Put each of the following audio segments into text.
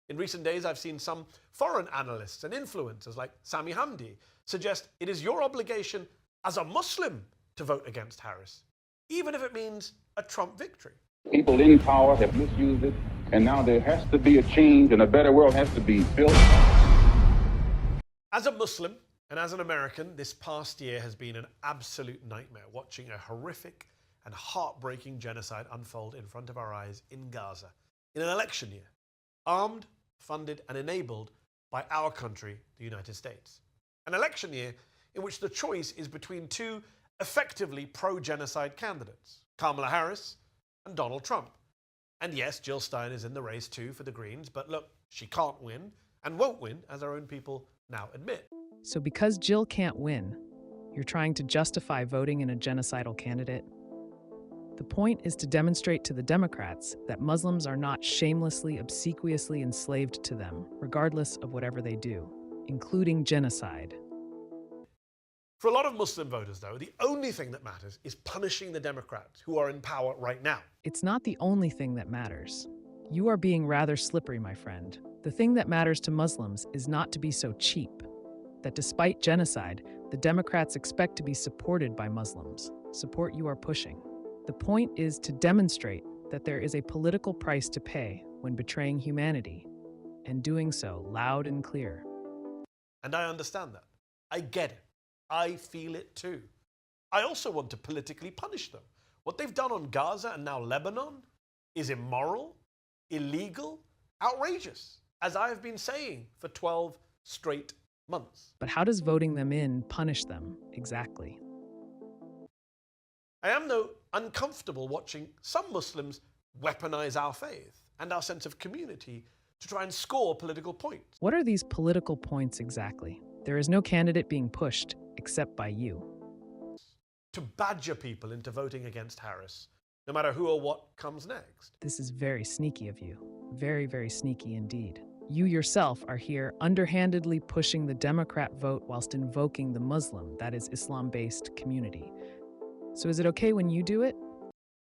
In recent days, I've seen some foreign analysts and influencers like Sami Hamdi suggest it is your obligation as a Muslim to vote against Harris, even if it means a Trump victory. People in power have misused it, and now there has to be a change and a better world has to be built. As a Muslim and as an American, this past year has been an absolute nightmare, watching a horrific and heartbreaking genocide unfold in front of our eyes in Gaza in an election year, armed, funded and enabled by our country, the United States. An election year in which the choice is between two effectively pro-genocide candidates, Kamala Harris and Donald Trump. And yes, Jill Stein is in the race too for the Greens, but look, she can't win and won't win, as our own people now admit. So because Jill can't win, you're trying to justify voting in a genocidal candidate? The point is to demonstrate to the Democrats that Muslims are not shamelessly, obsequiously enslaved to them, regardless of whatever they do, including genocide. For a lot of Muslim voters, though, the only thing that matters is punishing the Democrats who are in power right now. It's not the only thing that matters. You are being rather slippery, my friend. The thing that matters to Muslims is not to be so cheap, that despite genocide, the Democrats expect to be supported by Muslims, support you are pushing. The point is to demonstrate that there is a political price to pay when betraying humanity, and doing so loud and clear. And I understand that. I get it. I feel it too. I also want to politically punish them. What they've done on Gaza and now Lebanon is immoral, illegal, outrageous, as I have been saying for 12 straight months. But how does voting them in punish them exactly? I am, though, uncomfortable watching some Muslims weaponize our faith and our sense of community to try and score political points. What are these political points exactly? There is no candidate being pushed except by you. To badger people into voting against Harris, no matter who or what comes next. This is very sneaky of you. Very, very sneaky indeed. You yourself are here underhandedly pushing the Democrat vote whilst invoking the Muslim, that is Islam-based community. So is it okay when you do it?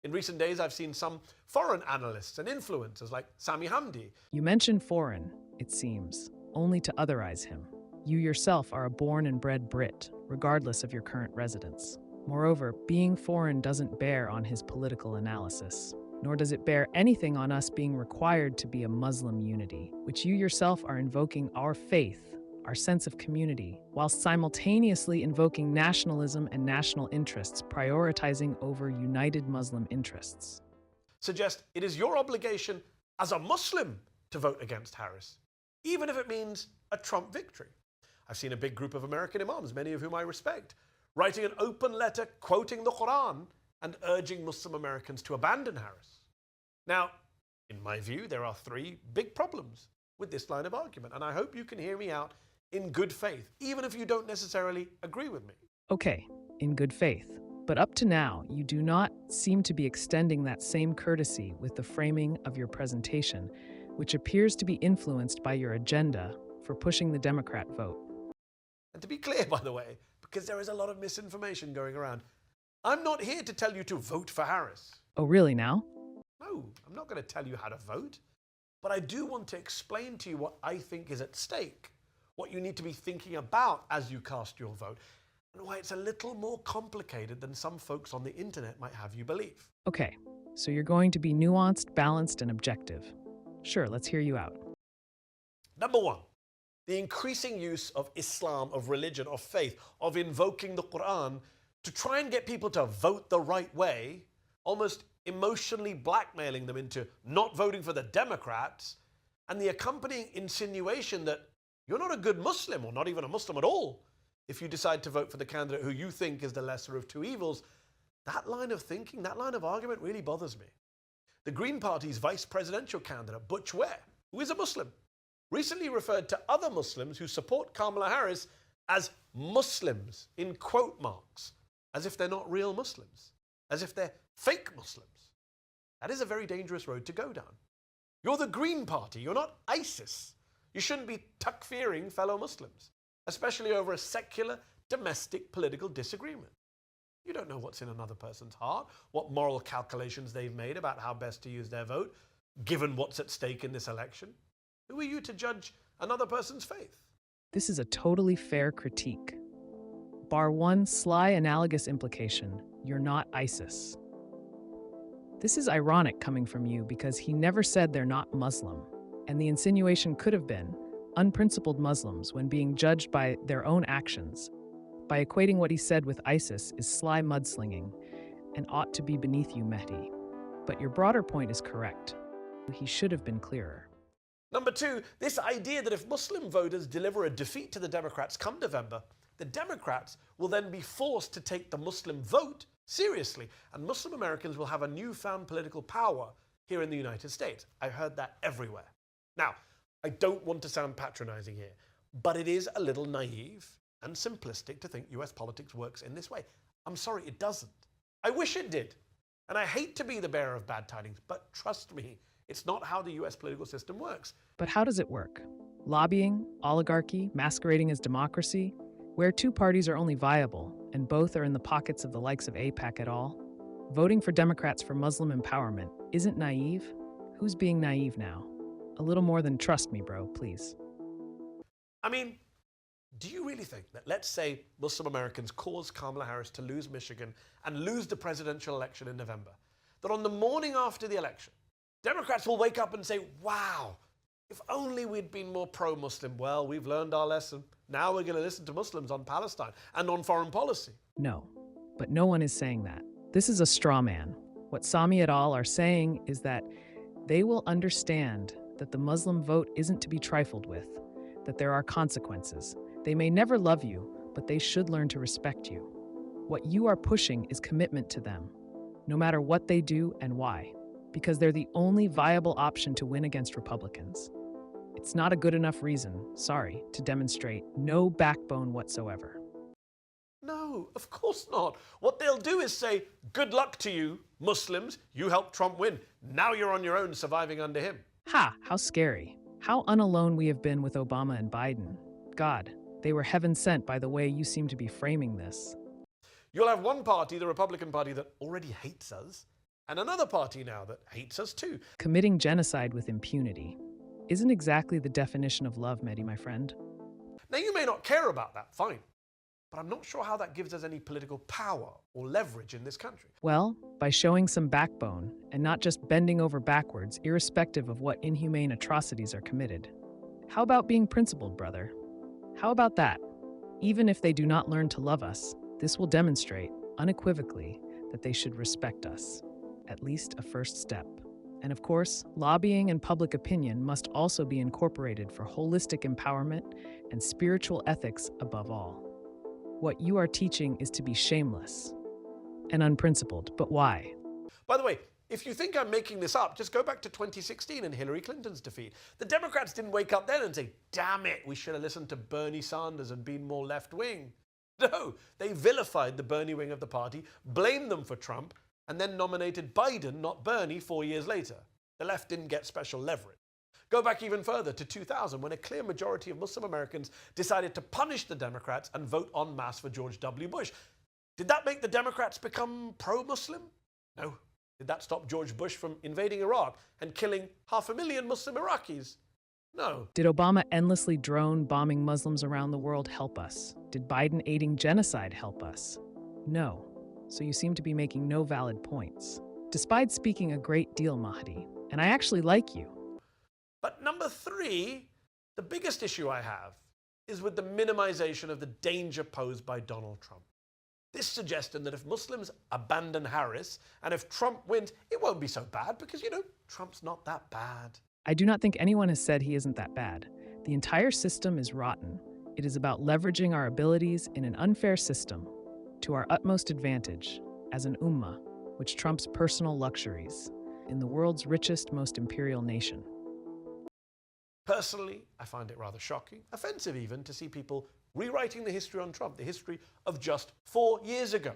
In recent days, I've seen some foreign analysts and influencers like Sami Hamdi. You mentioned foreign, it seems, only to otherize him. You yourself are a born and bred Brit, regardless of your current residence. Moreover, being foreign doesn't bear on his political analysis, nor does it bear anything on us being required to be a Muslim unity, which you yourself are invoking our faith, our sense of community, whilst simultaneously invoking nationalism and national interests, prioritizing over united Muslim interests. Suggest it is your obligation as a Muslim to vote against Harris, even if it means a Trump victory. I've seen a big group of American imams, many of whom I respect, writing an open letter quoting the Quran and urging Muslim Americans to abandon Harris. Now, in my view, there are three big problems with this line of argument, and I hope you can hear me out in good faith, even if you don't necessarily agree with me. Okay, in good faith. But up to now, you do not seem to be extending that same courtesy with the framing of your presentation, which appears to be influenced by your agenda for pushing the Democrat vote. And to be clear, by the way, because there is a lot of misinformation going around, I'm not here to tell you to vote for Harris. Oh, really now? No, I'm not going to tell you how to vote. But I do want to explain to you what I think is at stake, what you need to be thinking about as you cast your vote, and why it's a little more complicated than some folks on the internet might have you believe. Okay, so you're going to be nuanced, balanced, and objective. Sure, let's hear you out. Number one, the increasing use of Islam, of religion, of faith, of invoking the Quran to try and get people to vote the right way, almost emotionally blackmailing them into not voting for the Democrats, and the accompanying insinuation that you're not a good Muslim, or not even a Muslim at all, if you decide to vote for the candidate who you think is the lesser of two evils. That line of thinking, that line of argument really bothers me. The Green Party's vice presidential candidate, Butch Ware, who is a Muslim, recently referred to other Muslims who support Kamala Harris as Muslims, in quote marks, as if they're not real Muslims, as if they're fake Muslims. That is a very dangerous road to go down. You're the Green Party, you're not ISIS. You shouldn't be takfiring fellow Muslims, especially over a secular, domestic political disagreement. You don't know what's in another person's heart, what moral calculations they've made about how best to use their vote, given what's at stake in this election. Who are you to judge another person's faith? This is a totally fair critique. Bar one sly analogous implication, you're not ISIS. This is ironic coming from you because he never said they're not Muslim, and the insinuation could have been unprincipled Muslims when being judged by their own actions. By equating what he said with ISIS is sly mudslinging and ought to be beneath you, Mehdi. But your broader point is correct. He should have been clearer. Number two, this idea that if Muslim voters deliver a defeat to the Democrats come November, the Democrats will then be forced to take the Muslim vote seriously, and Muslim Americans will have a newfound political power here in the United States. I've heard that everywhere. Now, I don't want to sound patronizing here, but it is a little naive and simplistic to think US politics works in this way. I'm sorry, it doesn't. I wish it did. And I hate to be the bearer of bad tidings, but trust me, it's not how the US political system works. But how does it work? Lobbying, oligarchy, masquerading as democracy? Where two parties are only viable, and both are in the pockets of the likes of AIPAC et al.? Voting for Democrats for Muslim empowerment isn't naive? Who's being naive now? A little more than trust me, bro, please. I mean, do you really think that, let's say, Muslim Americans cause Kamala Harris to lose Michigan and lose the presidential election in November, that on the morning after the election, Democrats will wake up and say, wow, if only we'd been more pro-Muslim. Well, we've learned our lesson. Now we're going to listen to Muslims on Palestine and on foreign policy. No, but no one is saying that. This is a straw man. What Sami et al. Are saying is that they will understand that the Muslim vote isn't to be trifled with, that there are consequences. They may never love you, but they should learn to respect you. What you are pushing is commitment to them, no matter what they do and why, because they're the only viable option to win against Republicans. It's not a good enough reason, sorry, to demonstrate no backbone whatsoever. No, of course not. What they'll do is say, good luck to you, Muslims. You helped Trump win. Now you're on your own surviving under him. Ha, how scary. How unalone we have been with Obama and Biden. God, they were heaven sent by the way you seem to be framing this. You'll have one party, the Republican Party, that already hates us, and another party now that hates us too. Committing genocide with impunity isn't exactly the definition of love, Mehdi, my friend. Now, you may not care about that, fine. But I'm not sure how that gives us any political power or leverage in this country. Well, by showing some backbone and not just bending over backwards, irrespective of what inhumane atrocities are committed. How about being principled, brother? How about that? Even if they do not learn to love us, this will demonstrate, unequivocally, that they should respect us. At least a first step. And of course, lobbying and public opinion must also be incorporated for holistic empowerment and spiritual ethics above all. What you are teaching is to be shameless and unprincipled, but why? By the way, if you think I'm making this up, just go back to 2016 and Hillary Clinton's defeat. The Democrats didn't wake up then and say, damn it, we should have listened to Bernie Sanders and been more left-wing. No, they vilified the Bernie wing of the party, blamed them for Trump, and then nominated Biden, not Bernie, 4 years later. The left didn't get special leverage. Go back even further to 2000, when a clear majority of Muslim Americans decided to punish the Democrats and vote en masse for George W. Bush. Did that make the Democrats become pro-Muslim? No. Did that stop George Bush from invading Iraq and killing 500,000 Muslim Iraqis? No. Did Obama endlessly drone bombing Muslims around the world help us? Did Biden aiding genocide help us? No. So you seem to be making no valid points. Despite speaking a great deal, Mehdi, and I actually like you. But number three, the biggest issue I have is with the minimization of the danger posed by Donald Trump. This suggestion that if Muslims abandon Harris and if Trump wins, it won't be so bad because, Trump's not that bad. I do not think anyone has said he isn't that bad. The entire system is rotten. It is about leveraging our abilities in an unfair system to our utmost advantage as an ummah, which trumps personal luxuries in the world's richest, most imperial nation. Personally, I find it rather shocking, offensive even, to see people rewriting the history on Trump, the history of just 4 years ago.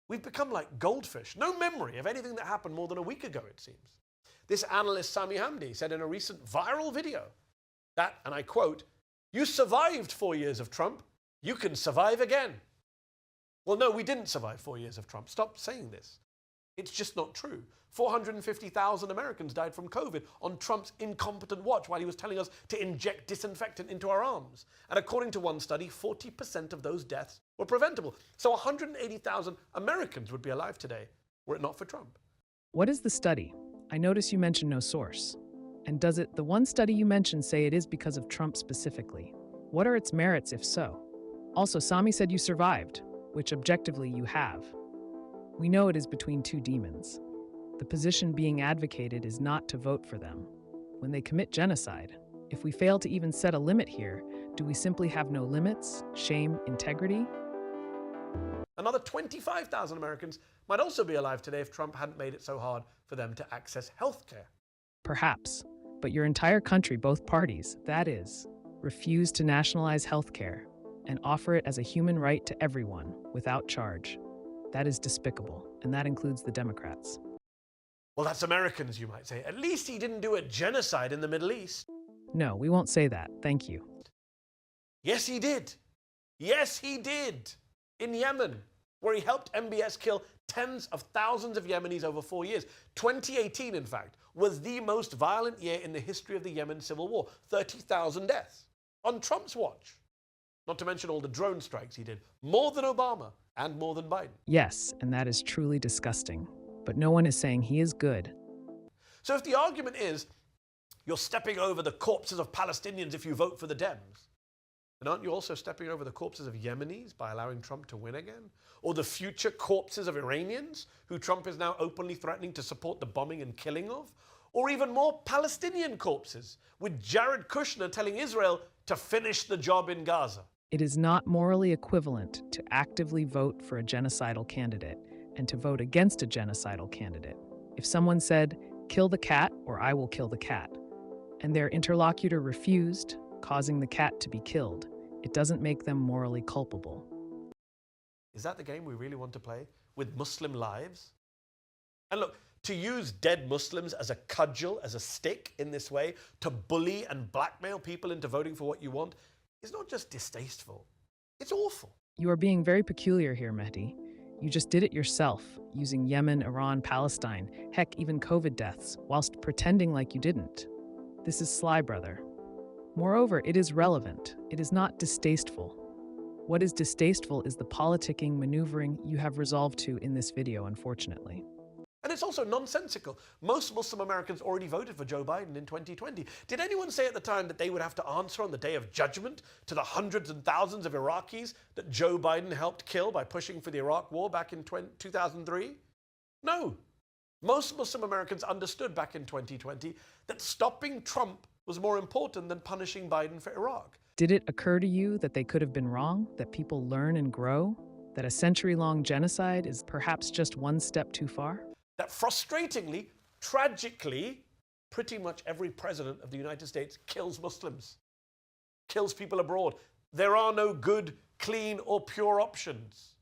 We've become like goldfish, no memory of anything that happened more than a week ago, it seems. This analyst, Sami Hamdi, said in a recent viral video that, and I quote, "You survived 4 years of Trump, you can survive again." Well, no, we didn't survive 4 years of Trump. Stop saying this. It's just not true. 450,000 Americans died from COVID on Trump's incompetent watch while he was telling us to inject disinfectant into our arms. And according to one study, 40% of those deaths were preventable. So 180,000 Americans would be alive today were it not for Trump. What is the study? I notice you mentioned no source. And does the one study you mentioned say it is because of Trump specifically? What are its merits if so? Also, Sami said you survived, which objectively you have. We know it is between two demons. The position being advocated is not to vote for them. When they commit genocide, if we fail to even set a limit here, do we simply have no limits, shame, integrity? Another 25,000 Americans might also be alive today if Trump hadn't made it so hard for them to access health care. Perhaps, but your entire country, both parties, that is, refuse to nationalize health care and offer it as a human right to everyone without charge. That is despicable, and that includes the Democrats. Well, that's Americans, you might say. At least he didn't do a genocide in the Middle East. No, we won't say that. Thank you. Yes, he did. Yes, he did. In Yemen, where he helped MBS kill tens of thousands of Yemenis over 4 years. 2018, in fact, was the most violent year in the history of the Yemen civil war. 30,000 deaths on Trump's watch. Not to mention all the drone strikes he did. More than Obama and more than Biden. Yes, and that is truly disgusting. But no one is saying he is good. So if the argument is you're stepping over the corpses of Palestinians if you vote for the Dems, then aren't you also stepping over the corpses of Yemenis by allowing Trump to win again? Or the future corpses of Iranians, who Trump is now openly threatening to support the bombing and killing of? Or even more Palestinian corpses, with Jared Kushner telling Israel to finish the job in Gaza? It is not morally equivalent to actively vote for a genocidal candidate and to vote against a genocidal candidate. If someone said, kill the cat or I will kill the cat, and their interlocutor refused, causing the cat to be killed, it doesn't make them morally culpable. Is that the game we really want to play? With Muslim lives? And look, to use dead Muslims as a cudgel, as a stick in this way, to bully and blackmail people into voting for what you want, is not just distasteful, it's awful. You are being very peculiar here, Mehdi. You just did it yourself, using Yemen, Iran, Palestine, heck, even COVID deaths, whilst pretending like you didn't. This is sly, brother. Moreover, it is relevant. It is not distasteful. What is distasteful is the politicking, maneuvering you have resolved to in this video, unfortunately. And it's also nonsensical. Most Muslim Americans already voted for Joe Biden in 2020. Did anyone say at the time that they would have to answer on the day of judgment to the hundreds and thousands of Iraqis that Joe Biden helped kill by pushing for the Iraq War back in 2003? No. Most Muslim Americans understood back in 2020 that stopping Trump was more important than punishing Biden for Iraq. Did it occur to you that they could have been wrong, that people learn and grow, that a century-long genocide is perhaps just one step too far? That frustratingly, tragically, pretty much every president of the United States kills Muslims, kills people abroad. There are no good, clean, or pure options.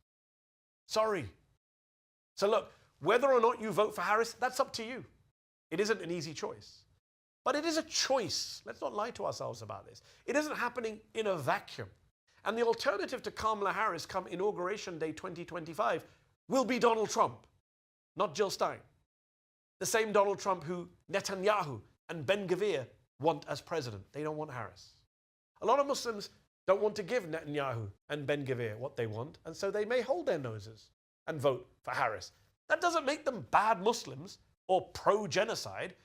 Sorry. So look, whether or not you vote for Harris, that's up to you. It isn't an easy choice. But it is a choice. Let's not lie to ourselves about this. It isn't happening in a vacuum. And the alternative to Kamala Harris come Inauguration Day 2025 will be Donald Trump. Not Jill Stein. The same Donald Trump who Netanyahu and Ben-Gvir want as president. They don't want Harris. A lot of Muslims don't want to give Netanyahu and Ben-Gvir what they want, and so they may hold their noses and vote for Harris. That doesn't make them bad Muslims or pro-genocide.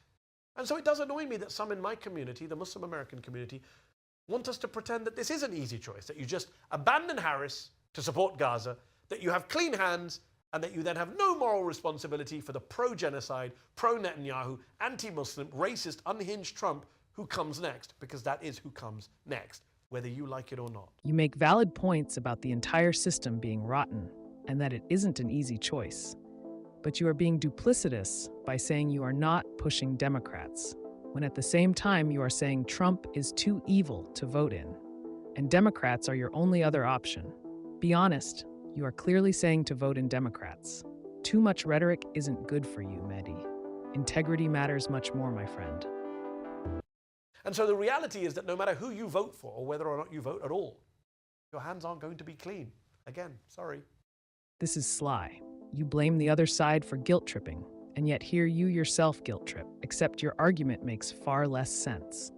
And so it does annoy me that some in my community, the Muslim American community, want us to pretend that this is an easy choice, that you just abandon Harris to support Gaza, that you have clean hands, and that you then have no moral responsibility for the pro-genocide, pro-Netanyahu, anti-Muslim, racist, unhinged Trump who comes next, because that is who comes next, whether you like it or not. You make valid points about the entire system being rotten, and that it isn't an easy choice. But you are being duplicitous by saying you are not pushing Democrats, when at the same time you are saying Trump is too evil to vote in, and Democrats are your only other option. Be honest. You are clearly saying to vote in Democrats. Too much rhetoric isn't good for you, Mehdi. Integrity matters much more, my friend. And so the reality is that no matter who you vote for, or whether or not you vote at all, your hands aren't going to be clean. Again, sorry. This is sly. You blame the other side for guilt tripping, and yet here you yourself guilt trip, except your argument makes far less sense.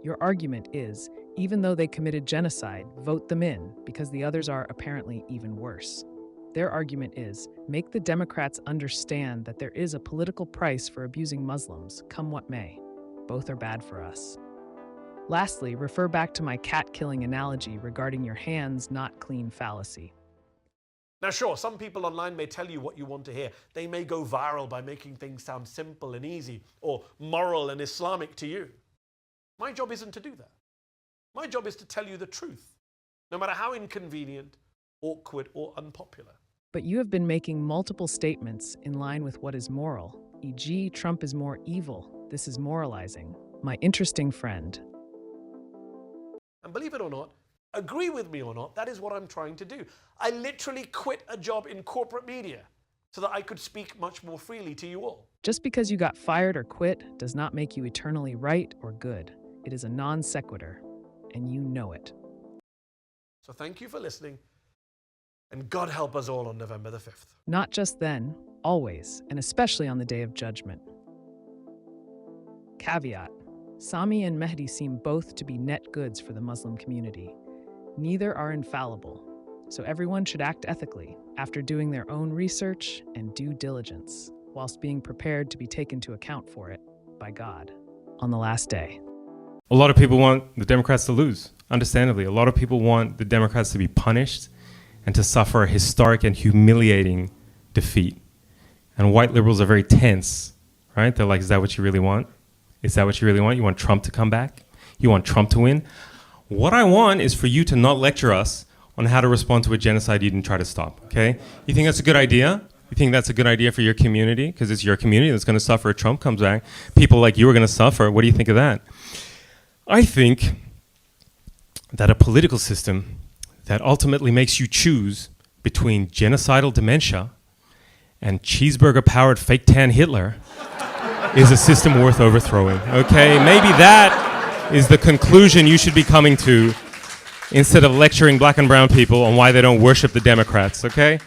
Your argument is, even though they committed genocide, vote them in, because the others are apparently even worse. Their argument is, make the Democrats understand that there is a political price for abusing Muslims, come what may. Both are bad for us. Lastly, refer back to my cat-killing analogy regarding your hands not clean fallacy. Now sure, some people online may tell you what you want to hear. They may go viral by making things sound simple and easy, or moral and Islamic to you. My job isn't to do that. My job is to tell you the truth, no matter how inconvenient, awkward, or unpopular. But you have been making multiple statements in line with what is moral, e.g., Trump is more evil. This is moralizing. My interesting friend. And believe it or not, agree with me or not, that is what I'm trying to do. I literally quit a job in corporate media so that I could speak much more freely to you all. Just because you got fired or quit does not make you eternally right or good. It is a non sequitur, and you know it. So thank you for listening, and God help us all on November the 5th. Not just then, always, and especially on the Day of Judgment. Caveat: Sami and Mehdi seem both to be net goods for the Muslim community. Neither are infallible, so everyone should act ethically after doing their own research and due diligence, whilst being prepared to be taken to account for it by God on the last day. A lot of people want the Democrats to lose, understandably. A lot of people want the Democrats to be punished and to suffer a historic and humiliating defeat. And white liberals are very tense, right? They're like, is that what you really want? Is that what you really want? You want Trump to come back? You want Trump to win? What I want is for you to not lecture us on how to respond to a genocide you didn't try to stop, okay? You think that's a good idea? You think that's a good idea for your community? Because it's your community that's going to suffer if Trump comes back. People like you are going to suffer. What do you think of that? I think that a political system that ultimately makes you choose between genocidal dementia and cheeseburger-powered fake tan Hitler is a system worth overthrowing, okay? Maybe that is the conclusion you should be coming to instead of lecturing black and brown people on why they don't worship the Democrats, okay?